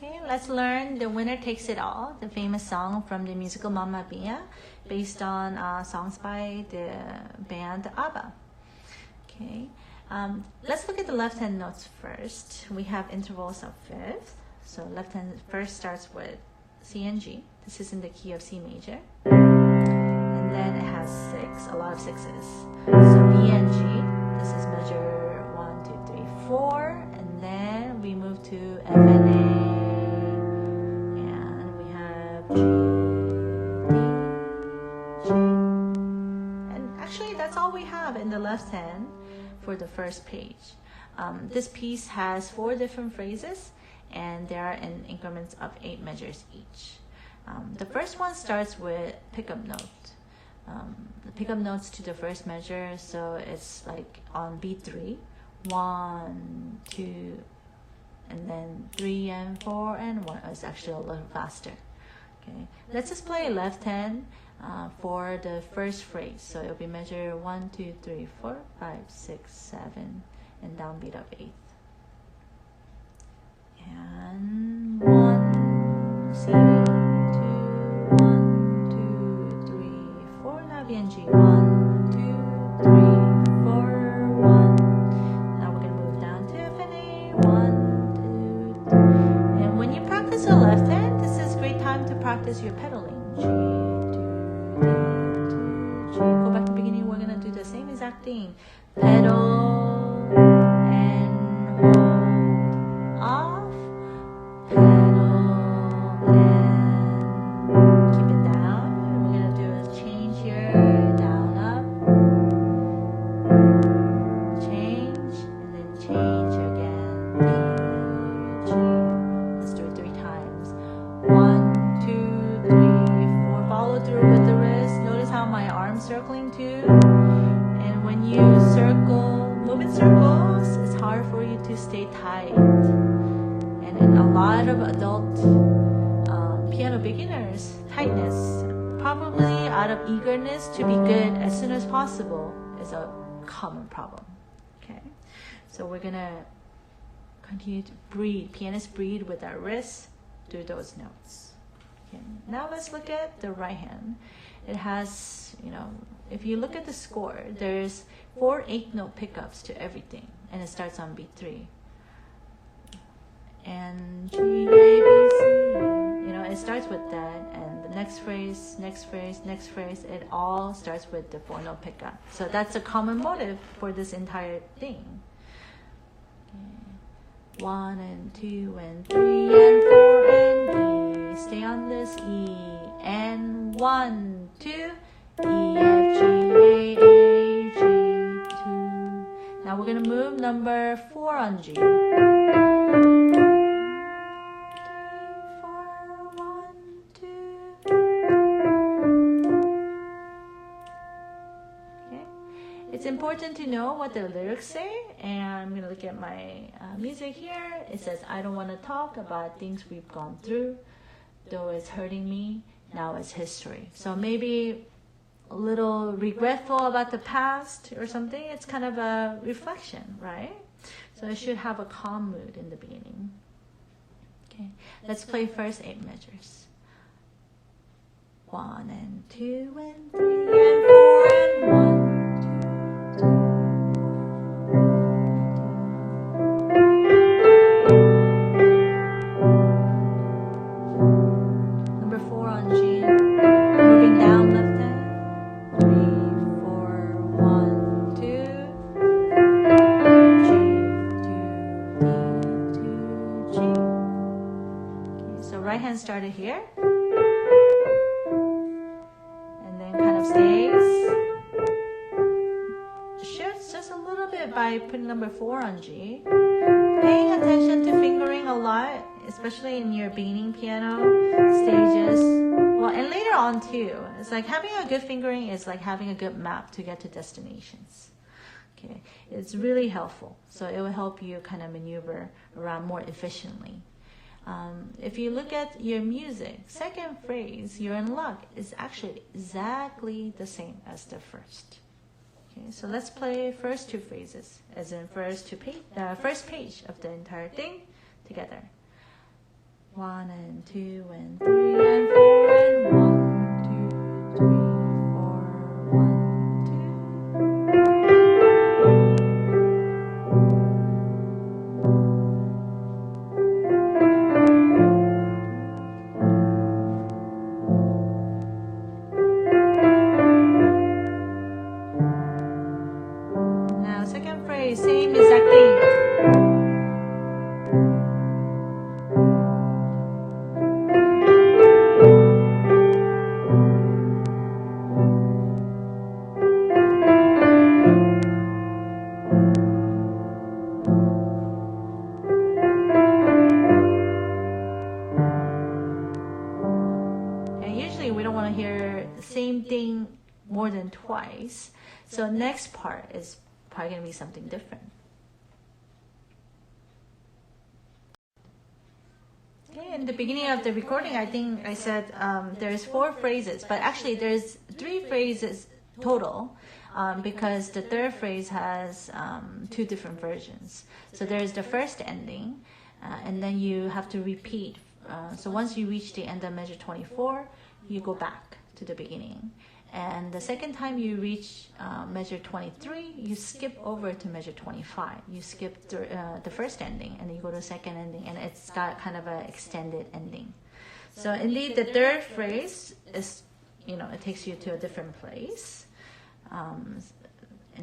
Okay, let's learn The Winner Takes It All, the famous song from the musical Mamma Mia, based on songs by the band ABBA. Okay, let's look at the left hand notes first. We have intervals of fifth. So left hand first starts with C and G. This is in the key of C major. And then it has a lot of sixes. So B and G, this is measure 1, 2, 3, 4. And then we move to F and A. And we have G, D, G. And actually that's all we have in the left hand for the first page. This piece has 4 different phrases, and they are in increments of 8 measures each. The first one starts with pickup note. The pickup notes to the first measure, so it's like on beat 3, 1, 2, and then 3 and 4 and 1. It's actually a little faster. Okay, let's just play left hand for the first phrase. So it'll be measure 1, 2, 3, 4, 5, 6, 7, and downbeat of 8th. And 1, C, 2, 1, 2, 3, 4. Now B and G. 1, 2, 3, 4, 1. Now we're gonna move down to F and A. 1, 2, 3. And when you practice the left hand, this is a great time to practice your pedaling. G, 2, D, 2, G. Go back to the beginning. We're gonna do the same exact thing. Pedal and hold off. Pedal and keep it down. We're gonna do a change here, down, up, change, and then change again. D, G. Let's do it 3 times. 1, 2, 3, 4. Follow through with the wrist. Notice how my arm's circling too. And when you move in circles, it's hard for you to stay tight. And a lot of adult piano beginners, tightness, probably out of eagerness to be good as soon as possible, is a common problem. Okay, so we're gonna continue to breathe. Pianists breathe with our wrists through those notes. Okay, now let's look at the right hand. It has, if you look at the score, there's 4 8-note pickups to everything, and it starts on beat 3. And G, A, B, C. It starts with that, and the next phrase, next phrase, next phrase, it all starts with the 4-note pickup. So that's a common motive for this entire thing. Okay. 1 and 2 and 3 and 4 and D. Stay on this E. And 1, 2, E, F, G, A, G, 2. Now we're gonna move number 4 on G. It's important to know what the lyrics say, and I'm going to look at my music here. It says, I don't want to talk about things we've gone through, though it's hurting me, now it's history. So maybe a little regretful about the past or something. It's kind of a reflection, right? So it should have a calm mood in the beginning. Okay, let's play first 8 measures. 1 and 2 and 3 and 4 and 1. Number 4 on G, moving down left hand. 3, 4, 1, 2. G, 2, D, 2, G. Okay, so right hand started here, and then kind of stays. Shifts just a little bit by putting number 4 on G. Paying attention to fingering a lot, especially in your beginning piano stages. Well, and later on too. It's like having a good fingering is like having a good map to get to destinations. Okay, it's really helpful. So it will help you kind of maneuver around more efficiently. If you look at your music, second phrase, you're in luck, is actually exactly the same as the first. Okay, so let's play first 2 phrases, as in first page of the entire thing together. 1 and 2 and 3 and 4 and 1, 2, 3, 4, 1, 2. Now second phrase, same exact thing. We don't want to hear the same thing more than twice. So next part is probably going to be something different. Okay, in the beginning of the recording, I think I said there's 4 phrases, but actually there's 3 phrases total because the third phrase has 2 different versions. So there's the first ending, and then you have to repeat. So once you reach the end of measure 24, you go back to the beginning. And the second time you reach measure 23, you skip over to measure 25. You skip the first ending and you go to the second ending, and it's got kind of an extended ending. So indeed, the third phrase is, it takes you to a different place. And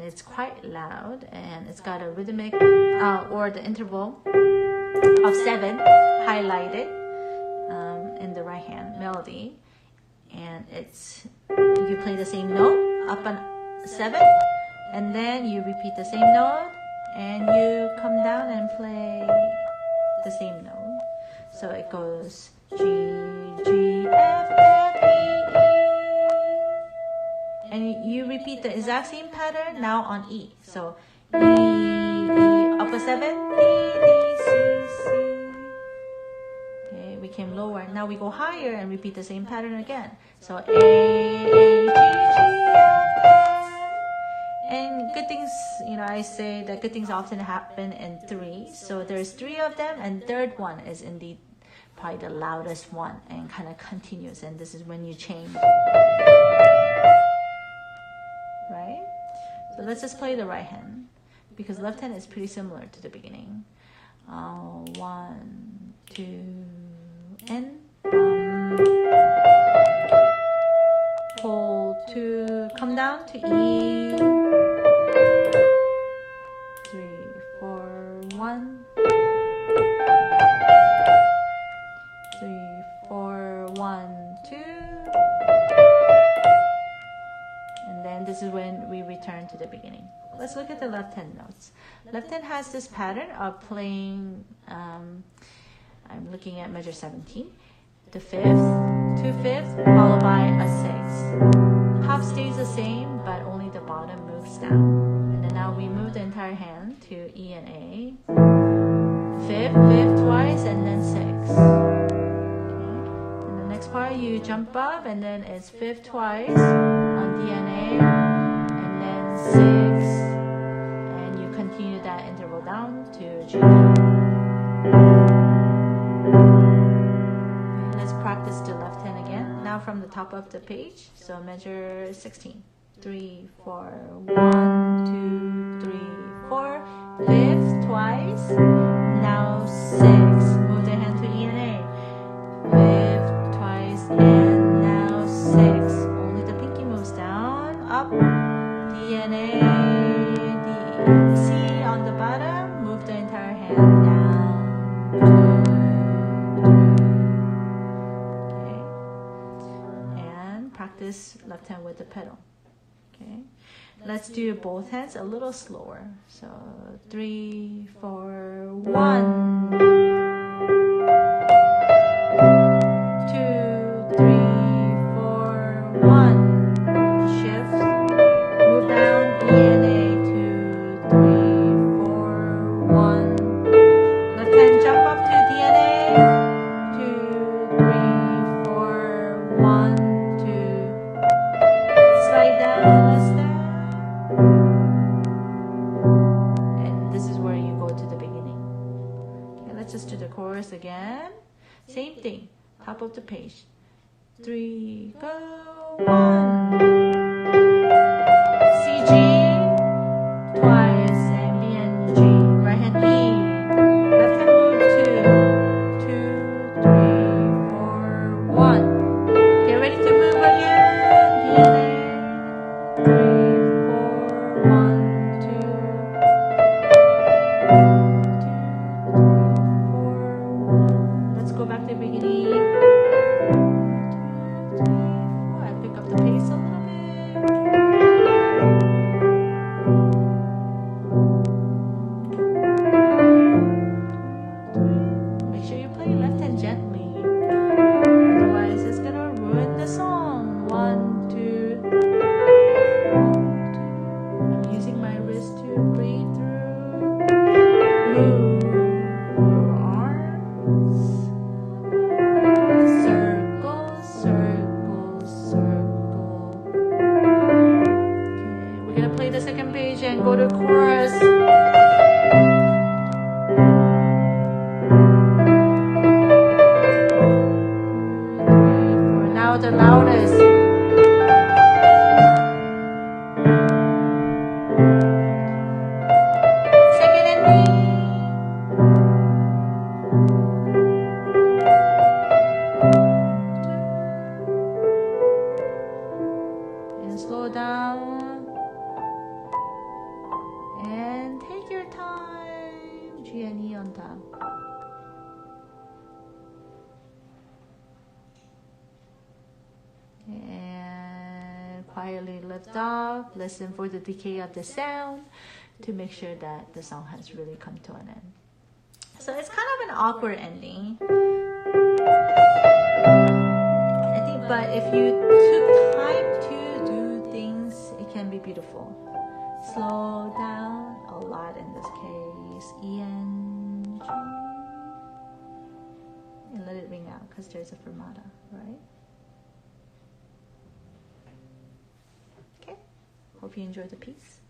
it's quite loud, and it's got a rhythmic, or the interval of 7 highlighted in the right hand melody. And you play the same note up on 7, and then you repeat the same note, and you come down and play the same note. So it goes G, G, F, F, E, E. And you repeat the exact same pattern now on E. So E, E, up a 7, D, D, C, C. We came lower. Now we go higher and repeat the same pattern again. So A, A, G, G, F, F. And good things, I say that good things often happen in 3. So there's 3 of them, and third one is indeed probably the loudest one and kind of continues. And this is when you change. Right? So let's just play the right hand, because left hand is pretty similar to the beginning. 1, 2, and hold to come down to E, 3, 4, 1, 3, 4, 1, 2, and then this is when we return to the beginning. Let's look at the left hand notes. Left hand has this pattern of playing, I'm looking at measure 17, the 5th, 2 5ths, followed by a 6. Half stays the same, but only the bottom moves down. And then now we move the entire hand to E and A. 5th, 5th twice, and then 6. Okay. And the next part, you jump up, and then it's 5th twice on D and A, and then 6. And you continue that interval down to G. Practice the left hand again. Now from the top of the page. So measure 16. 3, 4, 1, 2, 3, 4. 5th twice. Now 6. Move the hand to E and A. 5th twice, and now 6. Only the pinky moves down, up. D and A, D, C on the bottom. Move the entire hand down. 2. Practice left hand with the pedal. Okay, let's do both hands a little slower. So 3, 4, 1, 2, 3, 4, 1. Shift, move down, E and A, 2, 3, 4, 1. Left hand jump up to D and A, 2, 3, 4, 1. And this is where you go to the beginning. Okay, let's just do the chorus again. Same thing, top of the page. 3, go, 1. C, G, twice, and B and G. Right hand E. Left hand move 2, 2, 3, 4, 1. Get ready to move again. Healing. 3, 4, 1, 2, 4, 1. Let's go back to the beginning. 2, 3, 4. I pick up the pace a little bit. Make sure you play left hand gently. Otherwise, it's gonna ruin the song. 1, 2. I'm using my wrist to breathe through. Move your arms. Circle, circle, circle. Okay, we're gonna play the second page and go to chorus. 2, 3, 4. Now the loudest. Second ending. And slow down. And take your time. G and E on top. And quietly lift off. Listen for the decay of the sound to make sure that the song has really come to an end. So it's kind of an awkward ending, I think, but if you took time to do things, it can be beautiful. Slow down a lot in this case. E and G. And let it ring out because there's a fermata, right? Okay. Hope you enjoyed the piece.